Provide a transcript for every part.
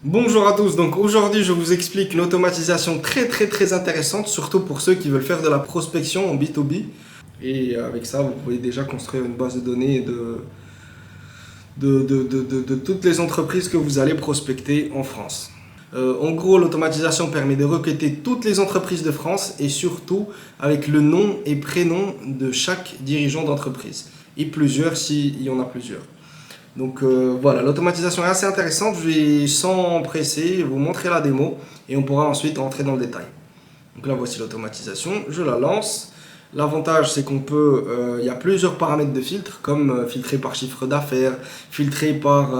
Bonjour à tous, donc aujourd'hui je vous explique une automatisation très intéressante, surtout pour ceux qui veulent faire de la prospection en B2B. Et avec ça, vous pouvez déjà construire une base de données de toutes les entreprises que vous allez prospecter en France. En gros, l'automatisation permet de requêter toutes les entreprises de France et surtout avec le nom et prénom de chaque dirigeant d'entreprise. Et plusieurs s'il y en a plusieurs. Donc voilà, l'automatisation est assez intéressante. Je vais sans presser vous montrer la démo et on pourra ensuite rentrer dans le détail. Donc là voici l'automatisation, je la lance. L'avantage c'est qu'on peut, il y a plusieurs paramètres de filtre comme filtrer par chiffre d'affaires, filtrer par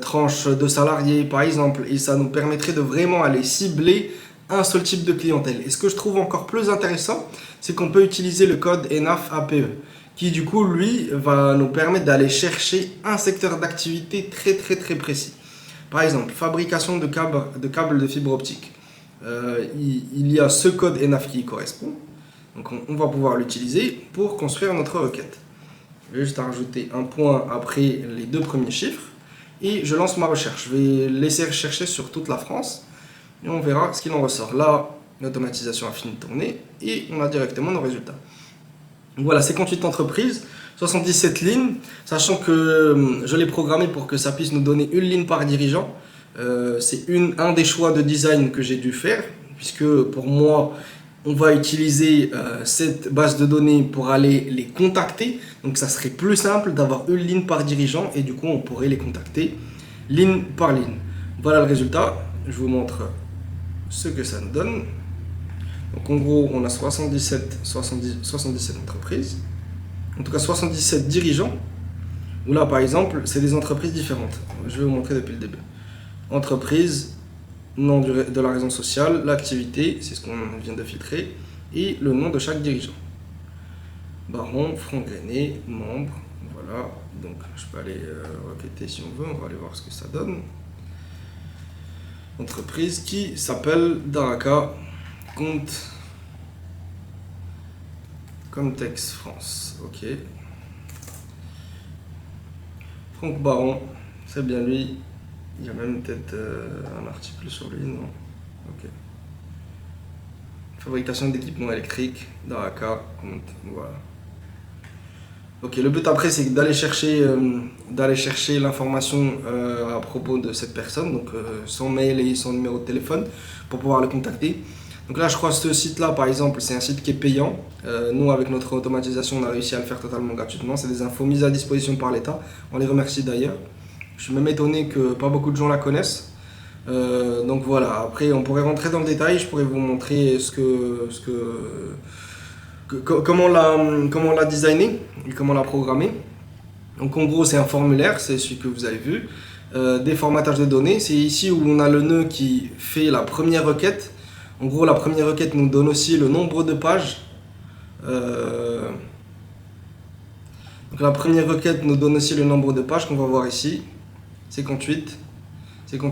tranche de salariés par exemple, et ça nous permettrait de vraiment aller cibler un seul type de clientèle. Et ce que je trouve encore plus intéressant, c'est qu'on peut utiliser le code ENAF APE qui du coup lui va nous permettre d'aller chercher un secteur d'activité très précis. Par exemple, fabrication de câbles de fibre optique. Il y a ce code ENAF qui y correspond. Donc on va pouvoir l'utiliser pour construire notre requête. Je vais juste rajouter un point après les deux premiers chiffres et je lance ma recherche. Je vais laisser rechercher sur toute la France et on verra ce qu'il en ressort. Là, l'automatisation a fini de tourner et on a directement nos résultats. Donc voilà, 58 entreprises, 77 lignes, sachant que je l'ai programmé pour que ça puisse nous donner une ligne par dirigeant. C'est un des choix de design que j'ai dû faire, puisque pour moi, on va utiliser cette base de données pour aller les contacter. Donc ça serait plus simple d'avoir une ligne par dirigeant et du coup, on pourrait les contacter ligne par ligne. Voilà le résultat, je vous montre ce que ça nous donne. Donc en gros, on a 77 entreprises, en tout cas 77 dirigeants, où là par exemple, c'est des entreprises différentes. Je vais vous montrer depuis le début. Entreprise, nom de la raison sociale, l'activité, c'est ce qu'on vient de filtrer, et le nom de chaque dirigeant. Baron, Franck Grenet, membre, voilà. Donc je peux aller requêter si on veut, on va aller voir ce que ça donne. Entreprise qui s'appelle Daraka. Compte Comtex France, ok. Franck Baron, c'est bien lui. Il y a même peut-être un article sur lui, non? Ok. Fabrication d'équipements électriques, Daraka, compte, voilà. Ok, le but après c'est d'aller chercher l'information à propos de cette personne, donc son mail et son numéro de téléphone pour pouvoir le contacter. Donc là je crois que ce site là par exemple c'est un site qui est payant. Nous avec notre automatisation on a réussi à le faire totalement gratuitement. C'est des infos mises à disposition par l'État, on les remercie d'ailleurs. Je suis même étonné que pas beaucoup de gens la connaissent. Donc voilà, après on pourrait rentrer dans le détail, je pourrais vous montrer comment on l'a designé et comment on l'a programmé. Donc en gros c'est un formulaire, c'est celui que vous avez vu. Des formatages de données, c'est ici où on a le nœud qui fait la première requête. En gros la première requête nous donne aussi le nombre de pages. Donc la première requête nous donne aussi le nombre de pages qu'on va voir ici. 58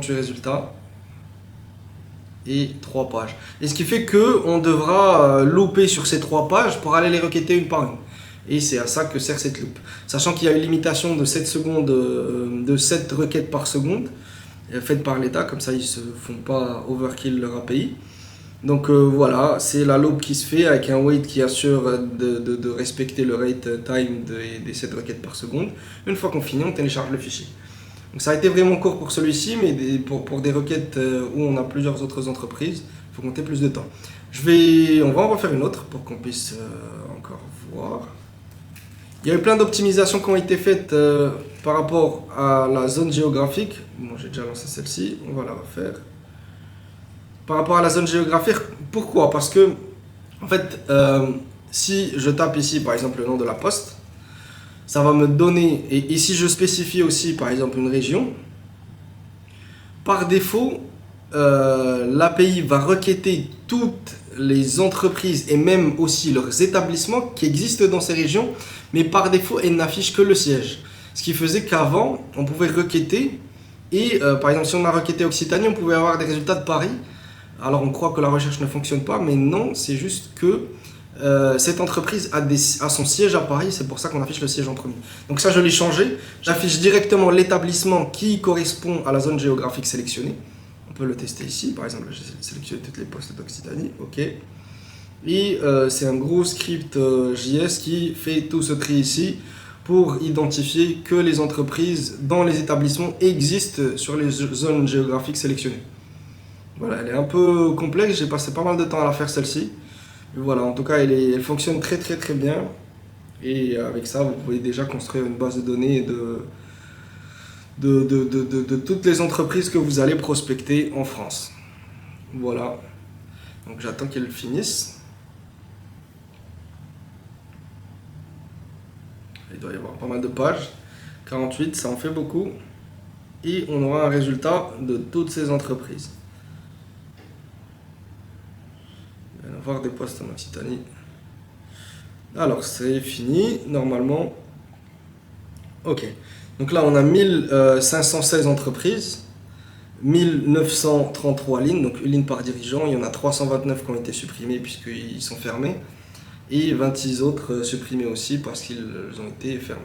résultats et 3 pages. Et ce qui fait qu'on devra louper sur ces 3 pages pour aller les requêter une par une. Et c'est à ça que sert cette loupe. Sachant qu'il y a une limitation de 7 secondes, de 7 requêtes par seconde, faites par l'État, comme ça ils ne se font pas overkill leur API. Donc voilà, c'est la loupe qui se fait avec un wait qui assure de respecter le rate time des 7 requêtes par seconde. Une fois qu'on finit, on télécharge le fichier. Donc ça a été vraiment court pour celui-ci, mais pour des requêtes où on a plusieurs autres entreprises, il faut compter plus de temps. On va en refaire une autre pour qu'on puisse encore voir. Il y a eu plein d'optimisations qui ont été faites par rapport à la zone géographique. Bon, j'ai déjà lancé celle-ci, on va la refaire. Par rapport à la zone géographique, pourquoi? Parce que, en fait, si je tape ici, par exemple, le nom de la poste, ça va me donner, et ici je spécifie aussi par exemple une région, par défaut, l'API va requêter toutes les entreprises et même aussi leurs établissements qui existent dans ces régions, mais par défaut, elle n'affiche que le siège. Ce qui faisait qu'avant, on pouvait requêter, et par exemple, si on a requêté Occitanie, on pouvait avoir des résultats de Paris. Alors on croit que la recherche ne fonctionne pas, mais non, c'est juste que cette entreprise a son siège à Paris, c'est pour ça qu'on affiche le siège en premier. Donc ça, je l'ai changé. J'affiche directement l'établissement qui correspond à la zone géographique sélectionnée. On peut le tester ici. Par exemple, j'ai sélectionné toutes les postes d'Occitanie. OK. Et c'est un gros script JS qui fait tout ce tri ici pour identifier que les entreprises dans les établissements existent sur les zones géographiques sélectionnées. Voilà, elle est un peu complexe, j'ai passé pas mal de temps à la faire celle-ci. Voilà, en tout cas, elle fonctionne très bien. Et avec ça, vous pouvez déjà construire une base de données de toutes les entreprises que vous allez prospecter en France. Voilà. Donc j'attends qu'elle finisse. Il doit y avoir pas mal de pages. 48, ça en fait beaucoup. Et on aura un résultat de toutes ces entreprises. Il va y avoir des postes en Occitanie. Alors, c'est fini, normalement. Ok. Donc là, on a 1516 entreprises, 1933 lignes, donc une ligne par dirigeant. Il y en a 329 qui ont été supprimés puisqu'ils sont fermés. Et 26 autres supprimés aussi parce qu'ils ont été fermés.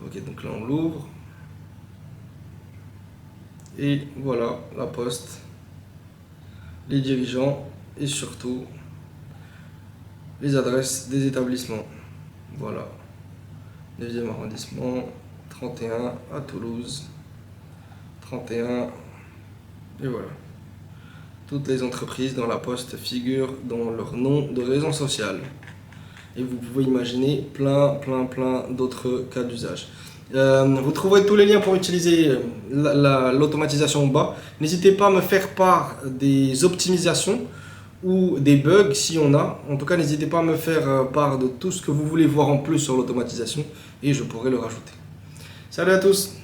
Ok, donc là, on l'ouvre. Et voilà, la poste, les dirigeants et surtout les adresses des établissements. Voilà. 9e arrondissement, 31 à Toulouse, 31, et voilà. Toutes les entreprises dans la poste figurent dans leur nom de raison sociale. Et vous pouvez imaginer plein d'autres cas d'usage. Vous trouverez tous les liens pour utiliser l'automatisation en bas. N'hésitez pas à me faire part des optimisations ou des bugs si on a. En tout cas, n'hésitez pas à me faire part de tout ce que vous voulez voir en plus sur l'automatisation et je pourrai le rajouter. Salut à tous!